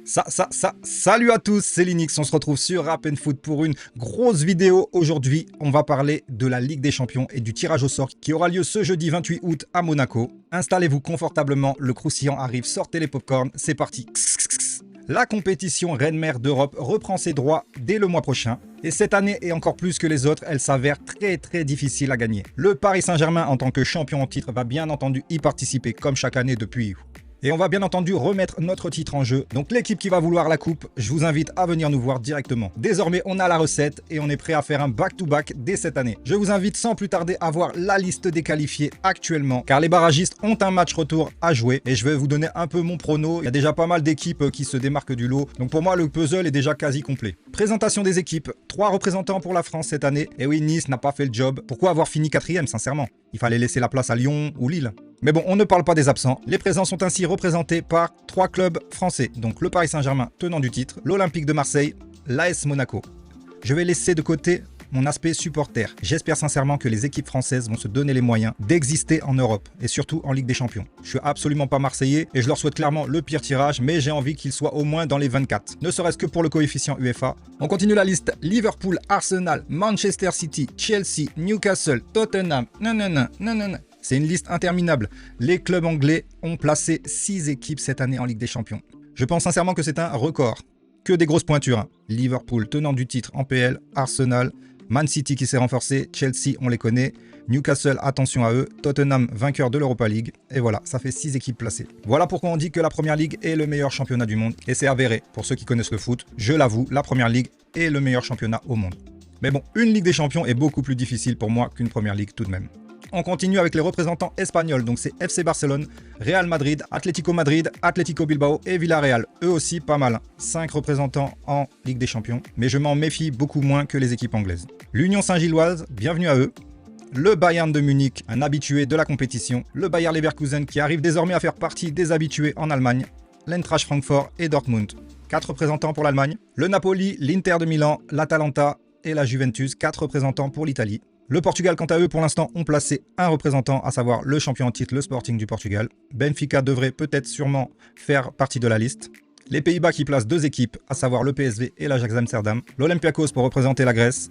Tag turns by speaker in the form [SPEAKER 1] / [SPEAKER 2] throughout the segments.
[SPEAKER 1] Salut à tous, c'est Linux, on se retrouve sur Rap & Foot pour une grosse vidéo. Aujourd'hui, on va parler de la Ligue des Champions et du tirage au sort qui aura lieu ce jeudi 28 août à Monaco. Installez-vous confortablement, le croustillant arrive, sortez les popcorns, c'est parti. La compétition Reine-Mère d'Europe reprend ses droits dès le mois prochain. Et cette année, et encore plus que les autres, elle s'avère très difficile à gagner. Le Paris Saint-Germain, en tant que champion en titre, va bien entendu y participer comme chaque année depuis. Et on va bien entendu remettre notre titre en jeu. Donc l'équipe qui va vouloir la coupe, je vous invite à venir nous voir directement. Désormais, on a la recette et on est prêt à faire un back-to-back dès cette année. Je vous invite sans plus tarder à voir la liste des qualifiés actuellement, car les barragistes ont un match retour à jouer. Et je vais vous donner un peu mon prono. Il y a déjà pas mal d'équipes qui se démarquent du lot. Donc pour moi, le puzzle est déjà quasi complet. Présentation des équipes. 3 représentants pour la France cette année. Et oui, Nice n'a pas fait le job. Pourquoi avoir fini 4e, sincèrement? Il fallait laisser la place à Lyon ou Lille. Mais bon, on ne parle pas des absents. Les présents sont ainsi représentés par 3 clubs français. Donc le Paris Saint-Germain, tenant du titre, l'Olympique de Marseille, l'AS Monaco. Je vais laisser de côté mon aspect supporter. J'espère sincèrement que les équipes françaises vont se donner les moyens d'exister en Europe et surtout en Ligue des Champions. Je suis absolument pas marseillais et je leur souhaite clairement le pire tirage, mais j'ai envie qu'ils soient au moins dans les 24. Ne serait-ce que pour le coefficient UEFA. On continue la liste. Liverpool, Arsenal, Manchester City, Chelsea, Newcastle, Tottenham. Non. C'est une liste interminable. Les clubs anglais ont placé 6 équipes cette année en Ligue des Champions. Je pense sincèrement que c'est un record. Que des grosses pointures. Liverpool, tenant du titre en PL, Arsenal, Man City qui s'est renforcé, Chelsea, on les connaît, Newcastle, attention à eux, Tottenham, vainqueur de l'Europa League. Et voilà, ça fait 6 équipes placées. Voilà pourquoi on dit que la Première Ligue est le meilleur championnat du monde. Et c'est avéré, pour ceux qui connaissent le foot, je l'avoue, la Première Ligue est le meilleur championnat au monde. Mais bon, une Ligue des Champions est beaucoup plus difficile pour moi qu'une Première Ligue tout de même. On continue avec les représentants espagnols, donc c'est FC Barcelone, Real Madrid, Atlético Madrid, Atlético Bilbao et Villarreal. Eux aussi pas mal, 5 représentants en Ligue des Champions, mais je m'en méfie beaucoup moins que les équipes anglaises. L'Union Saint-Gilloise, bienvenue à eux. Le Bayern de Munich, un habitué de la compétition. Le Bayer Leverkusen qui arrive désormais à faire partie des habitués en Allemagne. L'Eintracht Francfort et Dortmund. 4 représentants pour l'Allemagne. Le Napoli, l'Inter de Milan, l'Atalanta et la Juventus, 4 représentants pour l'Italie. Le Portugal, quant à eux, pour l'instant, ont placé un représentant, à savoir le champion en titre, le Sporting du Portugal. Benfica devrait peut-être sûrement faire partie de la liste. Les Pays-Bas qui placent 2 équipes, à savoir le PSV et l'Ajax Amsterdam. L'Olympiakos pour représenter la Grèce.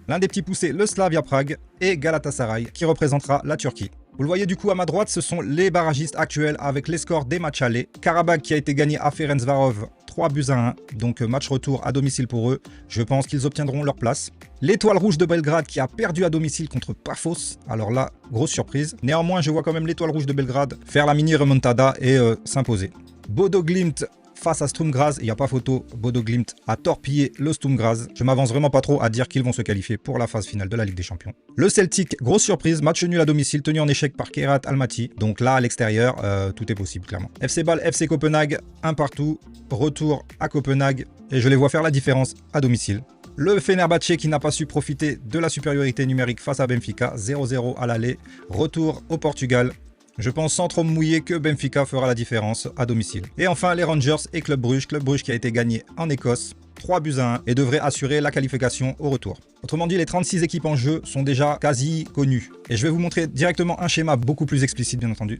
[SPEAKER 1] L'un des petits poussés, le Slavia Prague. Et Galatasaray qui représentera la Turquie. Vous le voyez du coup à ma droite, ce sont les barragistes actuels avec les scores des matchs allés. Karabakh qui a été gagné à Ferencváros 3-1, donc match retour à domicile pour eux. Je pense qu'ils obtiendront leur place. L'Étoile Rouge de Belgrade qui a perdu à domicile contre Pafos. Alors là, grosse surprise. Néanmoins, je vois quand même l'Étoile Rouge de Belgrade faire la mini remontada et s'imposer. Bodo Glimt face à Sturm Graz, il n'y a pas photo, Bodo Glimt a torpillé le Sturm Graz. Je m'avance vraiment pas trop à dire qu'ils vont se qualifier pour la phase finale de la Ligue des Champions. Le Celtic, grosse surprise, match nul à domicile tenu en échec par Kairat Almaty. Donc là, à l'extérieur, tout est possible, clairement. FC Bâle, FC Copenhague, un partout, retour à Copenhague, et je les vois faire la différence à domicile. Le Fenerbahçe qui n'a pas su profiter de la supériorité numérique face à Benfica, 0-0 à l'aller, retour au Portugal. Je pense sans trop me mouiller que Benfica fera la différence à domicile. Et enfin les Rangers et Club Brugge qui a été gagné en Écosse, 3-1 et devrait assurer la qualification au retour. Autrement dit, les 36 équipes en jeu sont déjà quasi connues. Et je vais vous montrer directement un schéma beaucoup plus explicite bien entendu.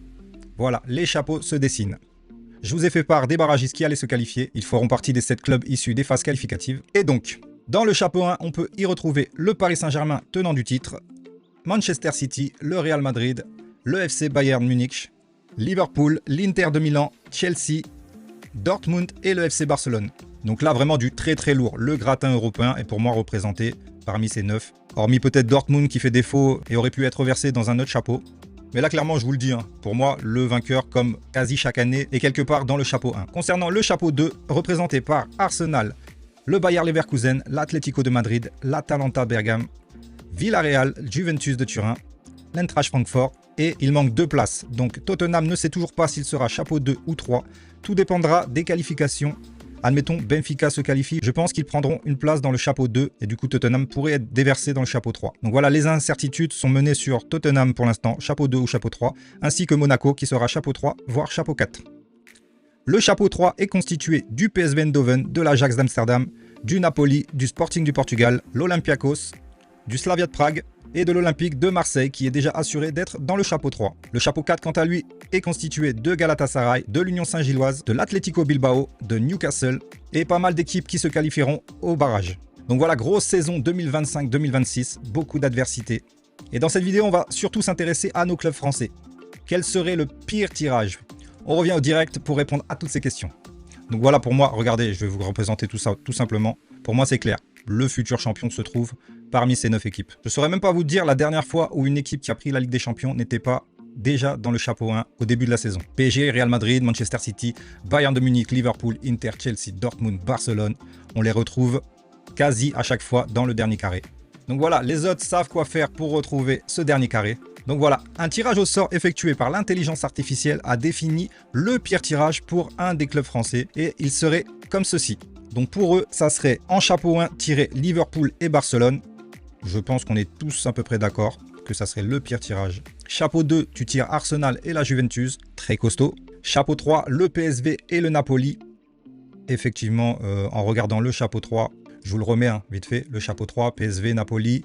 [SPEAKER 1] Voilà, les chapeaux se dessinent. Je vous ai fait part des barragistes qui allaient se qualifier. Ils feront partie des 7 clubs issus des phases qualificatives. Et donc, dans le chapeau 1, on peut y retrouver le Paris Saint-Germain tenant du titre, Manchester City, le Real Madrid, le FC Bayern Munich, Liverpool, l'Inter de Milan, Chelsea, Dortmund et le FC Barcelone. Donc là, vraiment du très lourd. Le gratin européen est pour moi représenté parmi ces 9. Hormis peut-être Dortmund qui fait défaut et aurait pu être versé dans un autre chapeau. Mais là, clairement, je vous le dis, pour moi, le vainqueur, comme quasi chaque année, est quelque part dans le chapeau 1. Concernant le chapeau 2, représenté par Arsenal, le Bayer Leverkusen, l'Atlético de Madrid, l'Atalanta Bergame, Villarreal, Juventus de Turin, l'Eintracht Francfort, et il manque 2 places. Donc Tottenham ne sait toujours pas s'il sera chapeau 2 ou 3. Tout dépendra des qualifications. Admettons, Benfica se qualifie. Je pense qu'ils prendront une place dans le chapeau 2 et du coup Tottenham pourrait être déversé dans le chapeau 3. Donc voilà, les incertitudes sont menées sur Tottenham pour l'instant, chapeau 2 ou chapeau 3, ainsi que Monaco qui sera chapeau 3, voire chapeau 4. Le chapeau 3 est constitué du PSV Eindhoven, de l'Ajax d'Amsterdam, du Napoli, du Sporting du Portugal, l'Olympiakos, du Slavia de Prague, et de l'Olympique de Marseille qui est déjà assuré d'être dans le chapeau 3. Le chapeau 4, quant à lui, est constitué de Galatasaray, de l'Union Saint-Gilloise, de l'Atlético Bilbao, de Newcastle et pas mal d'équipes qui se qualifieront au barrage. Donc voilà, grosse saison 2025-2026, beaucoup d'adversité. Et dans cette vidéo, on va surtout s'intéresser à nos clubs français. Quel serait le pire tirage? On revient au direct pour répondre à toutes ces questions. Donc voilà, pour moi, regardez, je vais vous représenter tout ça tout simplement. Pour moi, c'est clair. Le futur champion se trouve parmi ces 9 équipes. Je ne saurais même pas vous dire la dernière fois où une équipe qui a pris la Ligue des Champions n'était pas déjà dans le chapeau 1 au début de la saison. PSG, Real Madrid, Manchester City, Bayern de Munich, Liverpool, Inter, Chelsea, Dortmund, Barcelone. On les retrouve quasi à chaque fois dans le dernier carré. Donc voilà, les autres savent quoi faire pour retrouver ce dernier carré. Donc voilà, un tirage au sort effectué par l'intelligence artificielle a défini le pire tirage pour un des clubs français et il serait comme ceci. Donc pour eux, ça serait en chapeau 1 tiré Liverpool et Barcelone. Je pense qu'on est tous à peu près d'accord que ça serait le pire tirage. Chapeau 2, tu tires Arsenal et la Juventus, très costaud. Chapeau 3, le PSV et le Napoli. Effectivement, en regardant le chapeau 3, je vous le remets vite fait, le chapeau 3, PSV, Napoli,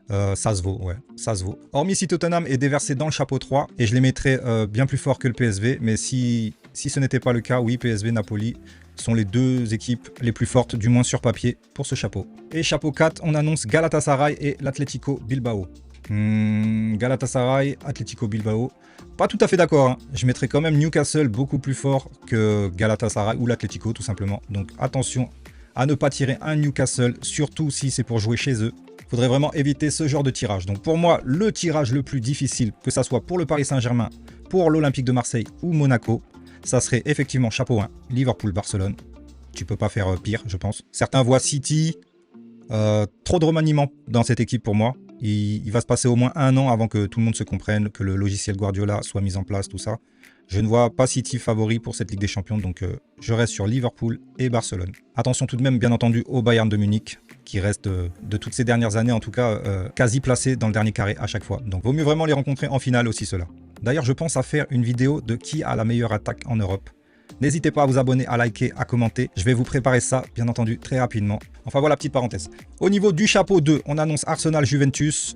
[SPEAKER 1] ça se vaut, ouais, ça se vaut. Hormis si Tottenham est déversé dans le chapeau 3, et je les mettrais bien plus fort que le PSV, mais si ce n'était pas le cas, oui, PSV, Napoli sont les 2 équipes les plus fortes, du moins sur papier, pour ce chapeau. Et chapeau 4, on annonce Galatasaray et l'Atlético Bilbao. Galatasaray, Atlético Bilbao, pas tout à fait d'accord, je mettrais quand même Newcastle beaucoup plus fort que Galatasaray ou l'Atlético tout simplement, donc attention à ne pas tirer un Newcastle, surtout si c'est pour jouer chez eux. Il faudrait vraiment éviter ce genre de tirage. Donc pour moi, le tirage le plus difficile, que ça soit pour le Paris Saint-Germain, pour l'Olympique de Marseille ou Monaco, ça serait effectivement chapeau 1, Liverpool-Barcelone. Tu peux pas faire pire, je pense. Certains voient City, trop de remaniements dans cette équipe pour moi. Il va se passer au moins 1 an avant que tout le monde se comprenne, que le logiciel Guardiola soit mis en place, tout ça. Je ne vois pas City favori pour cette Ligue des Champions, donc je reste sur Liverpool et Barcelone. Attention tout de même, bien entendu, au Bayern de Munich, qui reste de toutes ces dernières années, en tout cas, quasi placé dans le dernier carré à chaque fois. Donc vaut mieux vraiment les rencontrer en finale aussi, ceux-là. D'ailleurs, je pense à faire une vidéo de qui a la meilleure attaque en Europe. N'hésitez pas à vous abonner, à liker, à commenter. Je vais vous préparer ça, bien entendu, très rapidement. Enfin, voilà, petite parenthèse. Au niveau du chapeau 2, on annonce Arsenal-Juventus.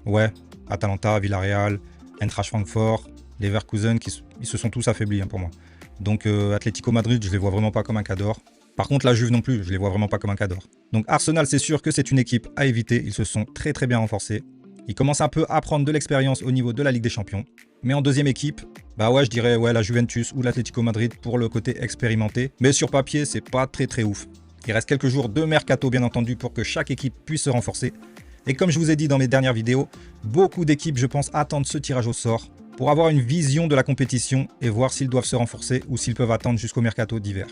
[SPEAKER 1] Ouais, Atalanta, Villarreal, Eintracht Francfort, Leverkusen, ils se sont tous affaiblis pour moi. Donc, Atlético Madrid, je les vois vraiment pas comme un cador. Par contre, la Juve non plus, je les vois vraiment pas comme un cador. Donc, Arsenal, c'est sûr que c'est une équipe à éviter. Ils se sont très très bien renforcés. Ils commencent un peu à prendre de l'expérience au niveau de la Ligue des Champions. Mais en deuxième équipe, bah ouais, je dirais la Juventus ou l'Atlético Madrid pour le côté expérimenté. Mais sur papier, c'est pas très très ouf. Il reste quelques jours de mercato bien entendu pour que chaque équipe puisse se renforcer. Et comme je vous ai dit dans mes dernières vidéos, beaucoup d'équipes, je pense, attendent ce tirage au sort pour avoir une vision de la compétition et voir s'ils doivent se renforcer ou s'ils peuvent attendre jusqu'au mercato d'hiver.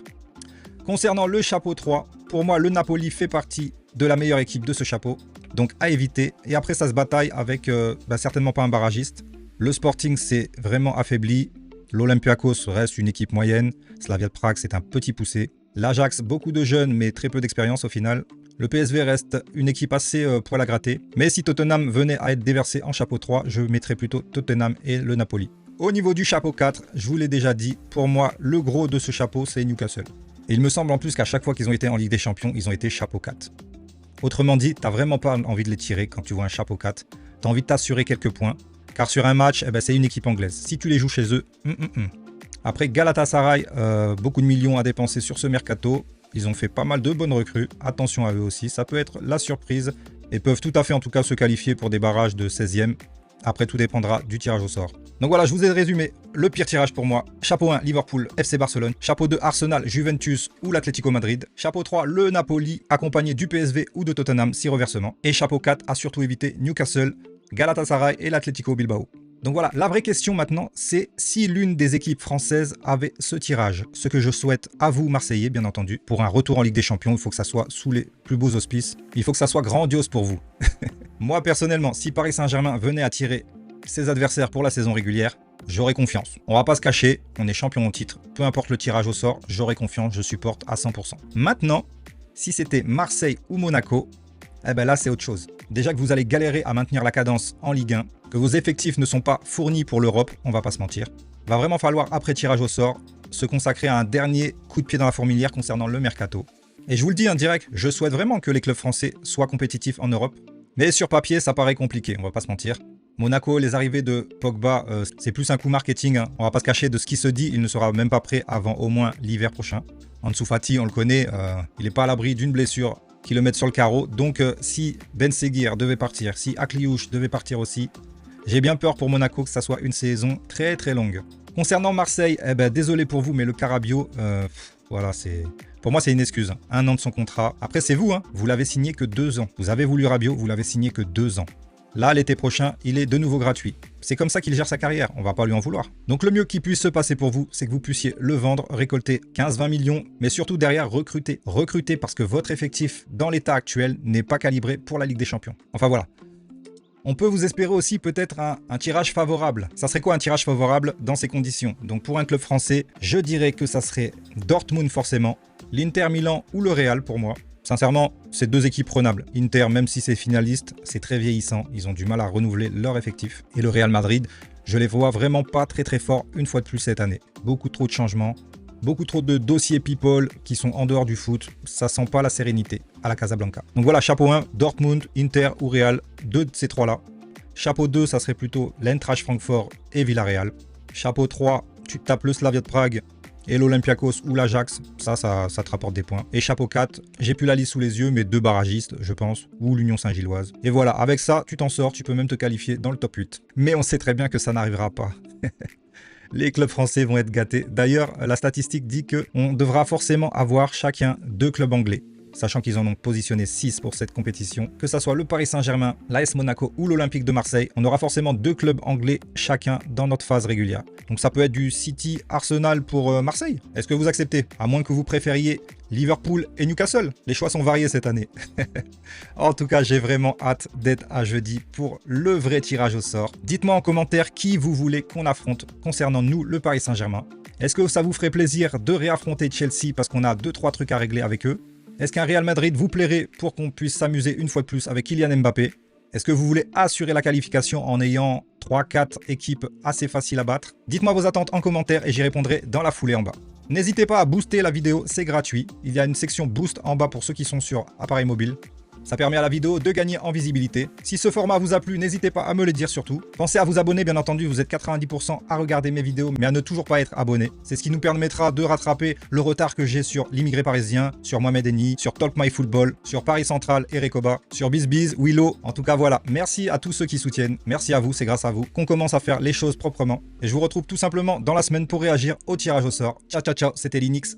[SPEAKER 1] Concernant le chapeau 3, pour moi, le Napoli fait partie de la meilleure équipe de ce chapeau. Donc à éviter. Et après, ça se bataille avec certainement pas un barragiste. Le Sporting s'est vraiment affaibli. L'Olympiakos reste une équipe moyenne. Slavia de Prague, c'est un petit poussé. L'Ajax, beaucoup de jeunes, mais très peu d'expérience au final. Le PSV reste une équipe assez poil à gratter. Mais si Tottenham venait à être déversé en chapeau 3, je mettrais plutôt Tottenham et le Napoli. Au niveau du chapeau 4, je vous l'ai déjà dit, pour moi, le gros de ce chapeau, c'est Newcastle. Et il me semble en plus qu'à chaque fois qu'ils ont été en Ligue des Champions, ils ont été chapeau 4. Autrement dit, t'as vraiment pas envie de les tirer quand tu vois un chapeau 4. T'as envie de t'assurer quelques points. Car sur un match, c'est une équipe anglaise. Si tu les joues chez eux, Après Galatasaray, beaucoup de millions à dépenser sur ce mercato. Ils ont fait pas mal de bonnes recrues. Attention à eux aussi, ça peut être la surprise. Et peuvent tout à fait en tout cas se qualifier pour des barrages de 16e. Après, tout dépendra du tirage au sort. Donc voilà, je vous ai résumé le pire tirage pour moi. Chapeau 1, Liverpool, FC Barcelone. Chapeau 2, Arsenal, Juventus ou l'Atlético Madrid. Chapeau 3, le Napoli, accompagné du PSV ou de Tottenham, si reversement. Et chapeau 4, à surtout éviter Newcastle, Galatasaray et l'Atlético Bilbao. Donc voilà, la vraie question maintenant, c'est si l'une des équipes françaises avait ce tirage. Ce que je souhaite à vous, Marseillais, bien entendu. Pour un retour en Ligue des Champions, il faut que ça soit sous les plus beaux auspices. Il faut que ça soit grandiose pour vous. Moi, personnellement, si Paris Saint-Germain venait à tirer ses adversaires pour la saison régulière, j'aurais confiance. On va pas se cacher, on est champion au titre. Peu importe le tirage au sort, j'aurais confiance, je supporte à 100%. Maintenant, si c'était Marseille ou Monaco, là c'est autre chose. Déjà que vous allez galérer à maintenir la cadence en Ligue 1, que vos effectifs ne sont pas fournis pour l'Europe, on va pas se mentir. Va vraiment falloir, après tirage au sort, se consacrer à un dernier coup de pied dans la fourmilière concernant le mercato. Et je vous le dis en direct, je souhaite vraiment que les clubs français soient compétitifs en Europe. Mais sur papier, ça paraît compliqué, on va pas se mentir. Monaco, les arrivées de Pogba, c'est plus un coup marketing. Hein. On va pas se cacher de ce qui se dit. Il ne sera même pas prêt avant au moins l'hiver prochain. Ansu Fati, on le connaît, il n'est pas à l'abri d'une blessure qui le mette sur le carreau. Donc si Ben Seguir devait partir, si Akliouche devait partir aussi, j'ai bien peur pour Monaco que ça soit une saison très très longue. Concernant Marseille, eh ben, désolé pour vous, mais le Carabio, voilà, pour moi c'est une excuse. 1 an de son contrat. Après c'est vous, hein, vous l'avez signé que 2 ans. Vous avez voulu Rabiot, vous l'avez signé que 2 ans. Là, l'été prochain, il est de nouveau gratuit. C'est comme ça qu'il gère sa carrière, on va pas lui en vouloir. Donc le mieux qui puisse se passer pour vous, c'est que vous puissiez le vendre, récolter 15-20 millions, mais surtout derrière recruter. Recruter parce que votre effectif, dans l'état actuel, n'est pas calibré pour la Ligue des Champions. Enfin voilà. On peut vous espérer aussi peut-être un tirage favorable. Ça serait quoi un tirage favorable dans ces conditions? Donc pour un club français, je dirais que ça serait Dortmund forcément, l'Inter Milan ou le Real pour moi. Sincèrement, c'est 2 équipes prenables. Inter, même si c'est finaliste, c'est très vieillissant. Ils ont du mal à renouveler leur effectif. Et le Real Madrid, je les vois vraiment pas très très forts une fois de plus cette année. Beaucoup trop de changements, beaucoup trop de dossiers people qui sont en dehors du foot. Ça sent pas la sérénité à la Casablanca. Donc voilà, chapeau 1, Dortmund, Inter ou Real, 2 de ces 3-là. Chapeau 2, ça serait plutôt l'Eintracht Francfort et Villarreal. Chapeau 3, tu tapes le Slavia de Prague et l'Olympiakos ou l'Ajax, ça te rapporte des points. Et chapeau 4, j'ai plus la liste sous les yeux, mais 2 barragistes, je pense, ou l'Union Saint-Gilloise. Et voilà, avec ça, tu t'en sors, tu peux même te qualifier dans le top 8. Mais on sait très bien que ça n'arrivera pas. Les clubs français vont être gâtés. D'ailleurs, la statistique dit qu'on devra forcément avoir chacun 2 clubs anglais. Sachant qu'ils en ont positionné 6 pour cette compétition. Que ça soit le Paris Saint-Germain, l'AS Monaco ou l'Olympique de Marseille, on aura forcément 2 clubs anglais chacun dans notre phase régulière. Donc ça peut être du City Arsenal pour Marseille. Est-ce que vous acceptez? À moins que vous préfériez Liverpool et Newcastle. Les choix sont variés cette année. En tout cas, j'ai vraiment hâte d'être à jeudi pour le vrai tirage au sort. Dites-moi en commentaire qui vous voulez qu'on affronte concernant nous, le Paris Saint-Germain. Est-ce que ça vous ferait plaisir de réaffronter Chelsea parce qu'on a 2-3 trucs à régler avec eux? Est-ce qu'un Real Madrid vous plairait pour qu'on puisse s'amuser une fois de plus avec Kylian Mbappé? Est-ce que vous voulez assurer la qualification en ayant 3-4 équipes assez faciles à battre? Dites-moi vos attentes en commentaire et j'y répondrai dans la foulée en bas. N'hésitez pas à booster la vidéo, c'est gratuit. Il y a une section boost en bas pour ceux qui sont sur appareil mobile. Ça permet à la vidéo de gagner en visibilité. Si ce format vous a plu, n'hésitez pas à me le dire surtout. Pensez à vous abonner, bien entendu, vous êtes 90% à regarder mes vidéos, mais à ne toujours pas être abonné. C'est ce qui nous permettra de rattraper le retard que j'ai sur l'immigré parisien, sur Mohamed Eni, sur Talk My Football, sur Paris Central et Recoba, sur BizBiz, Willow. En tout cas, voilà. Merci à tous ceux qui soutiennent. Merci à vous, c'est grâce à vous qu'on commence à faire les choses proprement. Et je vous retrouve tout simplement dans la semaine pour réagir au tirage au sort. Ciao, ciao, ciao, c'était Linux.